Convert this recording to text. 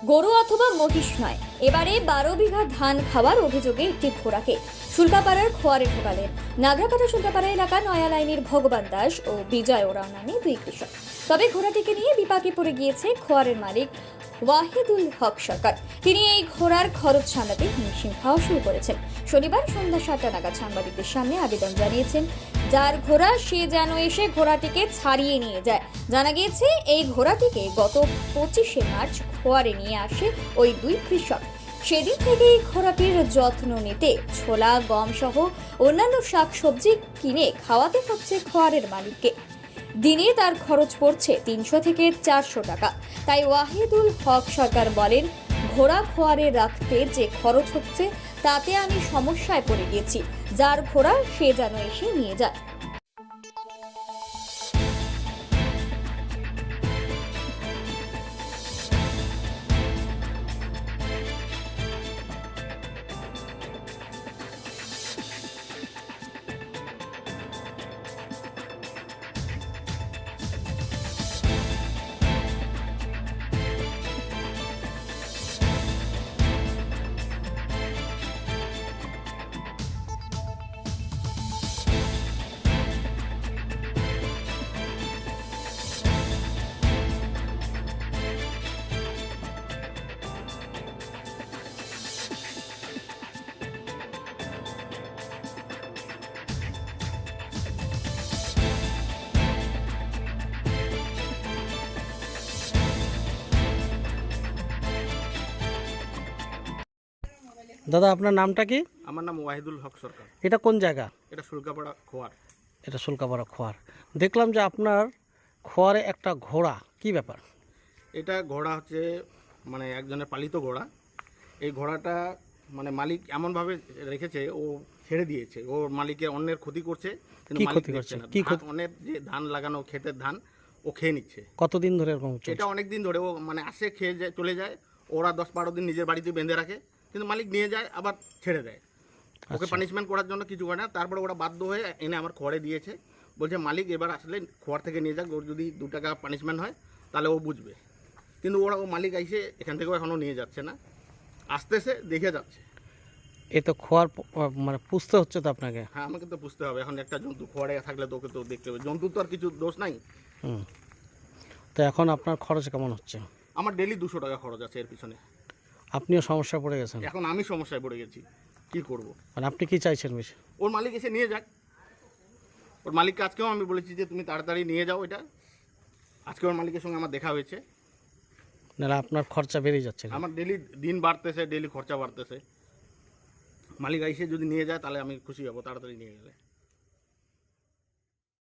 গরু অথবা মহিষ নয়, এবারে 12 বিঘা ধান খাওয়ার অভিযোগে একটি ঘোড়াকে শুল্কাপাড়ার খোয়ারে ঢোকালেন নাগরাকাটা শুল্কাপাড়া এলাকা নয়া লাইনের ভগবান দাস ও বিজয় ওরাও নামে দুই কৃষক। তবে ঘোড়াটিকে নিয়ে বিপাকে পড়ে গিয়েছে খোয়ারের মালিক ওয়াহিদুল হক সরকার। তিনি এই ঘোড়ার খরচ সামলাতে হিমশিম খাওয়া শুরু করেছেন। শনিবার সন্ধ্যা 7টা নাগাদ সাংবাদিকদের সামনে আবেদন জানিয়েছেন যার ঘোড়া সে যেন এসে ঘোড়াটিকে ছাড়িয়ে নিয়ে যায়। জানা গিয়েছে এই ঘোড়াটিকে গত 25শে মার্চ খোয়ারে নিয়ে আসে ওই দুই কৃষক। সেদিন থেকে এই ঘোড়াটির যত্ন নিতে ছোলা, গম সহ অন্যান্য শাকসবজি কিনে খাওয়াতে হচ্ছে খোয়ারের মালিককে। দিনে তার খরচ পড়ছে 300 থেকে 400 টাকা। তাই ওয়াহিদুল হক সরকার বলেন, ঘোড়া খোয়ারে রাখতে যে খরচ হচ্ছে তাতে আমি সমস্যায় পড়ে গিয়েছি। যার ঘোড়া সে যেন এসে নিয়ে যায়। দাদা, আপনার নামটা কি? আমার নাম ওয়াহিদুল হক সরকার। এটা কোন জায়গা? এটা শুল্কাপাড়া খোয়ার। এটা শুল্কাপাড়া খোয়ার। দেখলাম যে আপনার খোয়ারে একটা ঘোড়া, কি ব্যাপার? এটা ঘোড়া হচ্ছে মানে একজনের পালিত ঘোড়া। এই ঘোড়াটা মানে মালিক এমনভাবে রেখেছে, ও ছেড়ে দিয়েছে। ও মালিকের অন্যের ক্ষতি করছে, কিন্তু কি মালিক ক্ষতি দেখছে করছে? না। কি ক্ষতি? অনেক যে ধান লাগানো ক্ষেতের ধান ও খেয়ে নিচ্ছে। কতদিন ধরে এরকম চলছে? এটা অনেক দিন ধরে ও মানে আসে, খেয়ে যায়, চলে যায়। ওরা 10-12 দিন নিজের বাড়িতে বেঁধে রাখে, কিন্তু মালিক নিয়ে যায় আবার ছেড়ে দেয়। ওকে আচ্ছা। পানিশমেন্ট করার জন্য কিছু করে না। তারপরে ওরা বাধ্য হয়ে এনে আমার খড়ে দিয়েছে। বলছে মালিক এবার আসলে খড় থেকে নিয়ে যাক, ওর যদি 2 টাকা পানিশমেন্ট হয় তাহলে ও বুঝবে। কিন্তু ও মালিক আইসে এখান থেকেও এখনও নিয়ে যাচ্ছে না, আসতেছে, দেখে যাচ্ছে। এ তো খোয়ার মানে পুষতে হচ্ছে তো আপনাকে। হ্যাঁ, আমাকে তো বুঝতে হবে। এখন একটা জন্তু খড়ে থাকলে তো ওকে তো দেখতে হবে। জন্তুর তো আর কিছু দোষ নাই। হুম। তো এখন আপনার খরচ কেমন হচ্ছে? আমার ডেলি 200 টাকা খরচ আছে এর পিছনে। আপনিও সমস্যা পড়ে গেছেন। এখন আমি সমস্যায় পড়ে গেছি, কি করব? মানে আপনি কি চাইছেন বেশি? ওর মালিক এসে নিয়ে যাক। ওর মালিককে আজকেও আমি বলেছি যে তুমি তাড়াতাড়ি নিয়ে যাও এটা। আজকে ওর মালিকের সঙ্গে আমার দেখা হয়েছে। নাহলে আপনার খরচা বেড়ে যাচ্ছে। আমার ডেলি দিন বাড়তেছে, ডেলি খরচা বাড়তেছে। মালিক আইসে যদি নিয়ে যায় তাহলে আমি খুশি হব, তাড়াতাড়ি নিয়ে গেলে।